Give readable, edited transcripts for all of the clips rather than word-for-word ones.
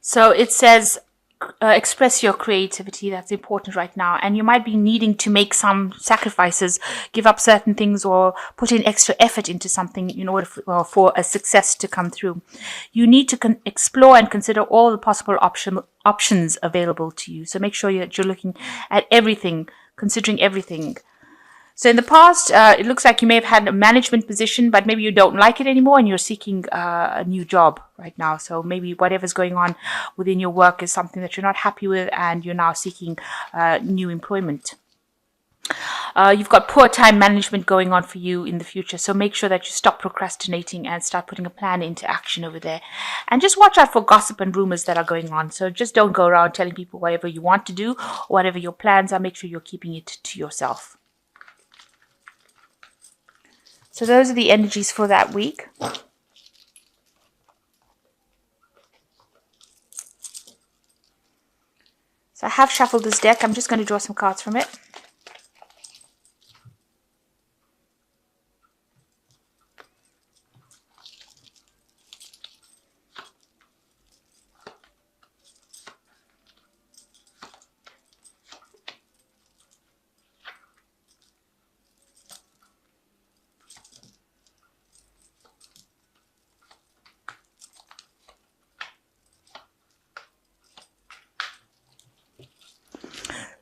So it says, express your creativity. That's important right now. And you might be needing to make some sacrifices, give up certain things, or put in extra effort into something in order for a success to come through. You need to explore and consider all the possible options available to you. So make sure that you're looking at everything, considering everything. So in the past, it looks like you may have had a management position, but maybe you don't like it anymore and you're seeking a new job right now. So maybe whatever's going on within your work is something that you're not happy with and you're now seeking new employment. You've got poor time management going on for you in the future. So make sure that you stop procrastinating and start putting a plan into action over there. And just watch out for gossip and rumors that are going on. So just don't go around telling people whatever you want to do or whatever your plans are. Make sure you're keeping it to yourself. So those are the energies for that week. So I have shuffled this deck. I'm just going to draw some cards from it.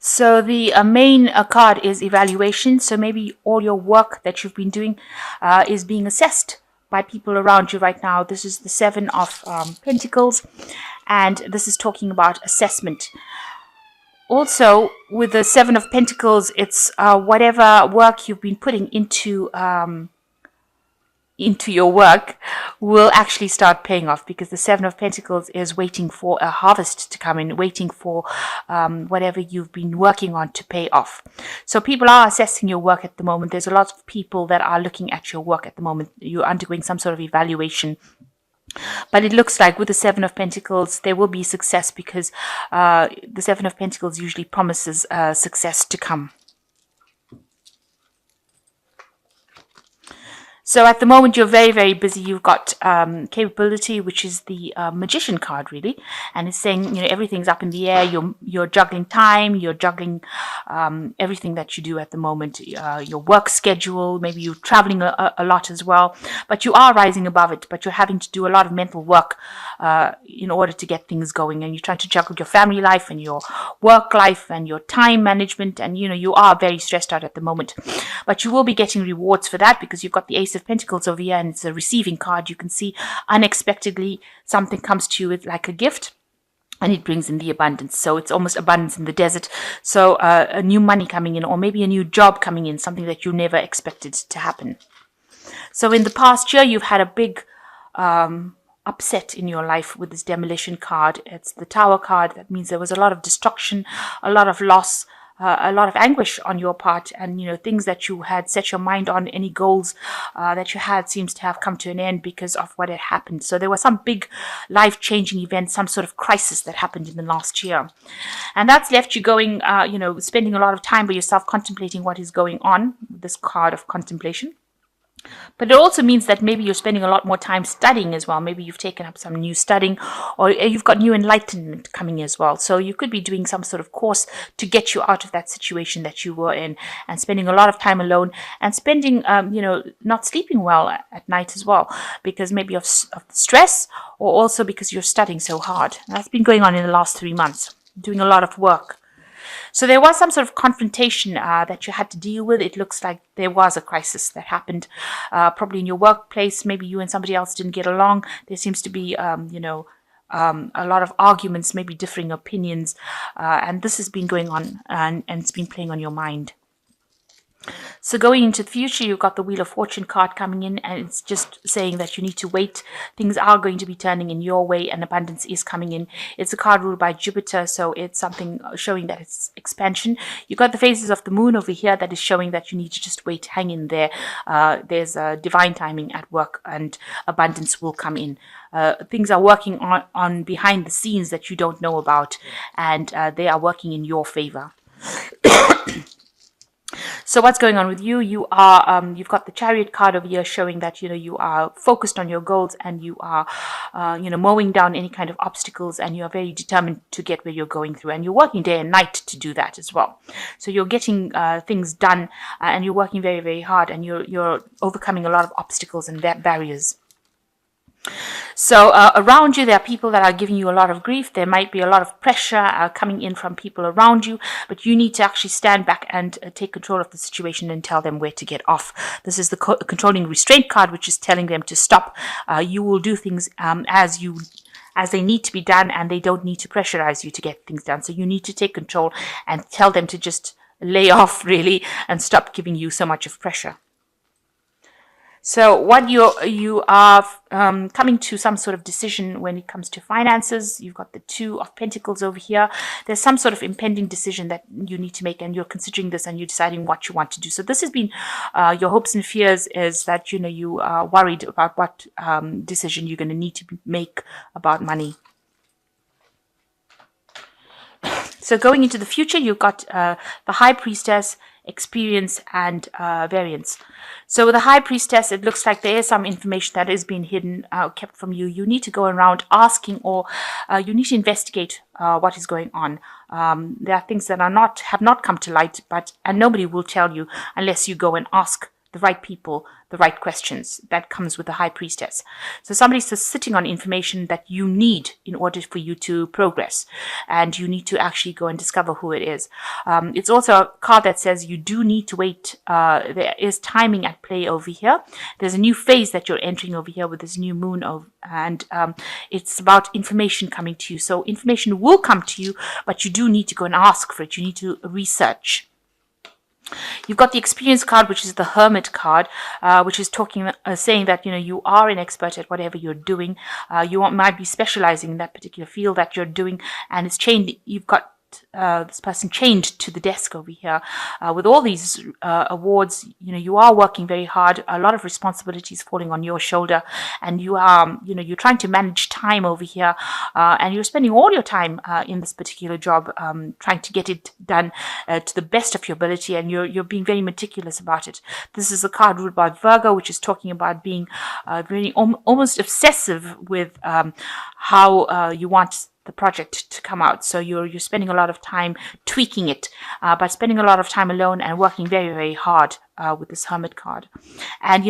So the main card is evaluation. So maybe all your work that you've been doing is being assessed by people around you right now. This is the Seven of Pentacles, and this is talking about assessment. Also, with the Seven of Pentacles, it's whatever work you've been putting into your work will actually start paying off, because the Seven of Pentacles is waiting for a harvest to come in, waiting for whatever you've been working on to pay off. So people are assessing your work at the moment. There's a lot of people that are looking at your work at the moment. You're undergoing some sort of evaluation. But it looks like with the Seven of Pentacles, there will be success, because the Seven of Pentacles usually promises success to come. So at the moment, you're very, very busy. You've got capability, which is the magician card, really. And it's saying, everything's up in the air. You're juggling time. You're juggling everything that you do at the moment. Your work schedule. Maybe you're traveling a lot as well. But you are rising above it. But you're having to do a lot of mental work in order to get things going. And you're trying to juggle your family life and your work life and your time management. And, you are very stressed out at the moment. But you will be getting rewards for that, because you've got the Ace of Pentacles over here, and it's a receiving card. You can see unexpectedly something comes to you with like a gift, and it brings in the abundance. So it's almost abundance in the desert. So a new money coming in, or maybe a new job coming in, something that you never expected to happen. So in the past year, you've had a big upset in your life with this demolition card. It's the Tower card. That means there was a lot of destruction, a lot of loss, a lot of anguish on your part, and things that you had set your mind on, any goals that you had, seems to have come to an end because of what had happened. So there was some big life-changing event, some sort of crisis that happened in the last year, and that's left you going, spending a lot of time by yourself, contemplating what is going on. This card of contemplation. But it also means that maybe you're spending a lot more time studying as well. Maybe you've taken up some new studying, or you've got new enlightenment coming as well. So you could be doing some sort of course to get you out of that situation that you were in, and spending a lot of time alone, and spending, not sleeping well at night as well, because maybe of stress, or also because you're studying so hard. That's been going on in the last 3 months, doing a lot of work. So there was some sort of confrontation that you had to deal with. It looks like there was a crisis that happened, probably in your workplace. Maybe you and somebody else didn't get along. There seems to be, a lot of arguments, maybe differing opinions, and this has been going on, and it's been playing on your mind. So going into the future, you've got the Wheel of Fortune card coming in, and it's just saying that you need to wait. Things are going to be turning in your way, and abundance is coming in. It's a card ruled by Jupiter, so it's something showing that it's expansion. You've got the phases of the moon over here that is showing that you need to just wait, hang in there. There's a divine timing at work, and abundance will come in. Things are working on behind the scenes that you don't know about, and they are working in your favor. So So what's going on with you? You are, you've got the Chariot card over here showing that, you are focused on your goals, and you are, mowing down any kind of obstacles, and you are very determined to get where you're going through, and you're working day and night to do that as well. So you're getting things done, and you're working very, very hard, and you're overcoming a lot of obstacles and barriers. So around you, there are people that are giving you a lot of grief. There might be a lot of pressure coming in from people around you, but you need to actually stand back and take control of the situation and tell them where to get off. This is the controlling restraint card, which is telling them to stop. You will do things as they need to be done, and they don't need to pressurize you to get things done. So you need to take control and tell them to just lay off, really, and stop giving you so much of pressure. So what you are coming to some sort of decision when it comes to finances. You've got the Two of Pentacles over here. There's some sort of impending decision that you need to make, and you're considering this, and you're deciding what you want to do. So this has been your hopes and fears, is that you are worried about what decision you're going to need to make about money. So going into the future, you've got the High Priestess, Experience, and Variance. So with the High Priestess, it looks like there is some information that is being hidden, kept from you. You need to go around asking, or you need to investigate what is going on. There are things that have not come to light, and nobody will tell you unless you go and ask the right people the right questions. That comes with the High Priestess. So somebody's just sitting on information that you need in order for you to progress, and you need to actually go and discover who it is. It's also a card that says you do need to wait. There is timing at play over here. There's a new phase that you're entering over here with this new moon, and it's about information coming to you. So information will come to you, but you do need to go and ask for it. You need to research. You've got the Experience card, which is the Hermit card, which is saying that you are an expert at whatever you're doing. You might be specializing in that particular field that you're doing, and it's chained. You've got this person chained to the desk over here with all these awards. You are working very hard. A lot of responsibilities falling on your shoulder, and you are you're trying to manage time over here, and you're spending all your time in this particular job, trying to get it done to the best of your ability, and you're being very meticulous about it. This is a card ruled by Virgo, which is talking about being very almost obsessive with how you want the project to come out. So you're spending a lot of time tweaking it, but spending a lot of time alone and working very, very hard with this Hermit card. And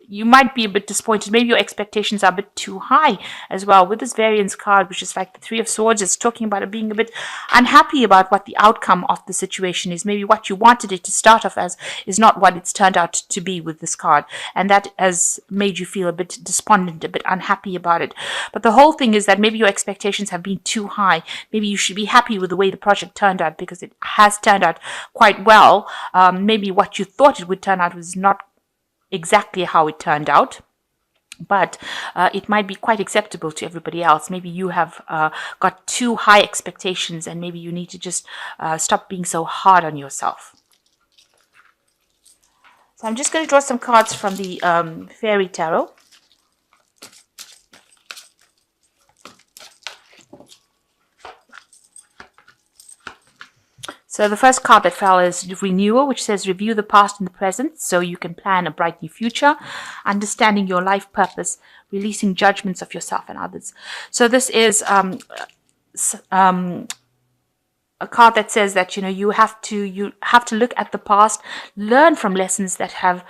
you might be a bit disappointed. Maybe your expectations are a bit too high as well. With this Variance card, which is like the Three of Swords, it's talking about it being a bit unhappy about what the outcome of the situation is. Maybe what you wanted it to start off as is not what it's turned out to be with this card. And that has made you feel a bit despondent, a bit unhappy about it. But the whole thing is that maybe your expectations have been too high. Maybe you should be happy with the way the project turned out, because it has turned out quite well. Maybe what you thought it would turn out was not exactly how it turned out, but it might be quite acceptable to everybody else. Maybe you have got too high expectations, and maybe you need to just stop being so hard on yourself. So I'm just going to draw some cards from the Fairy Tarot. So the first card that fell is Renewal, which says review the past and the present so you can plan a bright new future, understanding your life purpose, releasing judgments of yourself and others. So this is a card that says that you have to look at the past, learn from lessons that have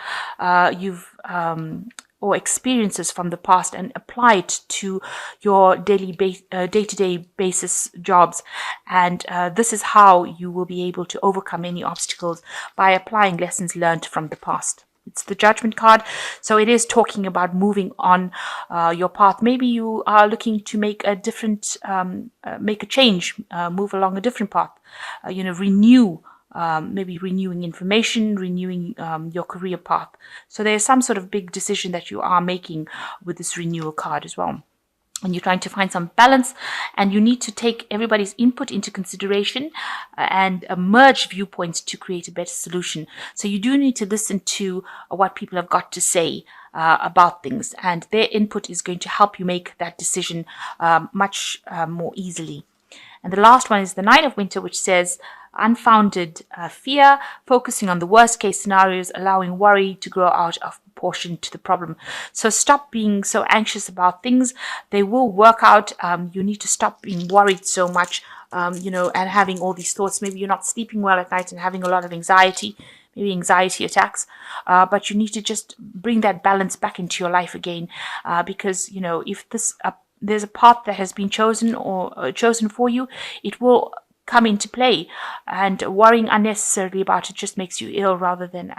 or experiences from the past, and apply it to your day-to-day basis jobs. And this is how you will be able to overcome any obstacles, by applying lessons learned from the past. It's the Judgment card, so it is talking about moving on your path. Maybe you are looking to make a different, make a change, move along a different path, renew. Maybe renewing information, renewing your career path. So there's some sort of big decision that you are making with this Renewal card as well. And you're trying to find some balance, and you need to take everybody's input into consideration and merge viewpoints to create a better solution. So you do need to listen to what people have got to say about things, and their input is going to help you make that decision much more easily. And the last one is the Knight of Winter, which says unfounded fear, focusing on the worst case scenarios, allowing worry to grow out of proportion to the problem. So stop being so anxious about things. They will work out. You need to stop being worried so much, and having all these thoughts. Maybe you're not sleeping well at night and having a lot of anxiety, maybe anxiety attacks, but you need to just bring that balance back into your life again, because if there's a path that has been chosen or chosen for you, it will come into play, and worrying unnecessarily about it just makes you ill rather than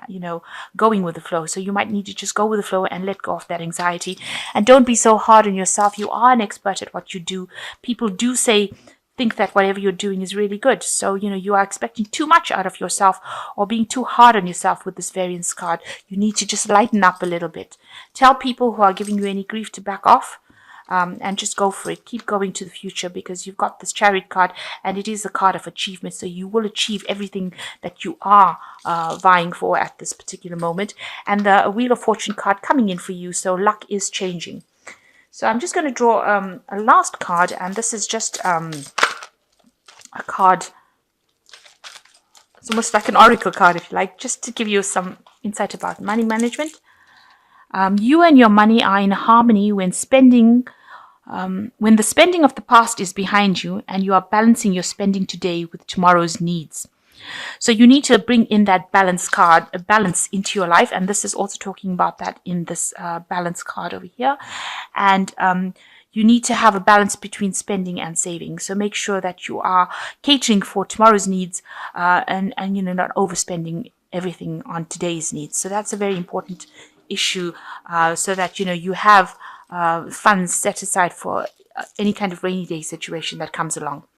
going with the flow. So you might need to just go with the flow and let go of that anxiety, and don't be so hard on yourself. You are an expert at what you do. People do think that whatever you're doing is really good. So, you are expecting too much out of yourself or being too hard on yourself with this variance card. You need to just lighten up a little bit. Tell people who are giving you any grief to back off, and just go for it. Keep going to the future, because you've got this Chariot card, and it is a card of achievement. So you will achieve everything that you are vying for at this particular moment. And the Wheel of Fortune card coming in for you. So luck is changing. So I'm just going to draw a last card, and this is just a card. It's almost like an oracle card, if you like, just to give you some insight about money management. You and your money are in harmony when the spending of the past is behind you, and you are balancing your spending today with tomorrow's needs. So you need to bring in that balance card, a balance into your life. And this is also talking about that in this balance card over here. And you need to have a balance between spending and saving. So make sure that you are catering for tomorrow's needs, and not overspending everything on today's needs. So that's a very important issue, so that you have funds set aside for any kind of rainy day situation that comes along.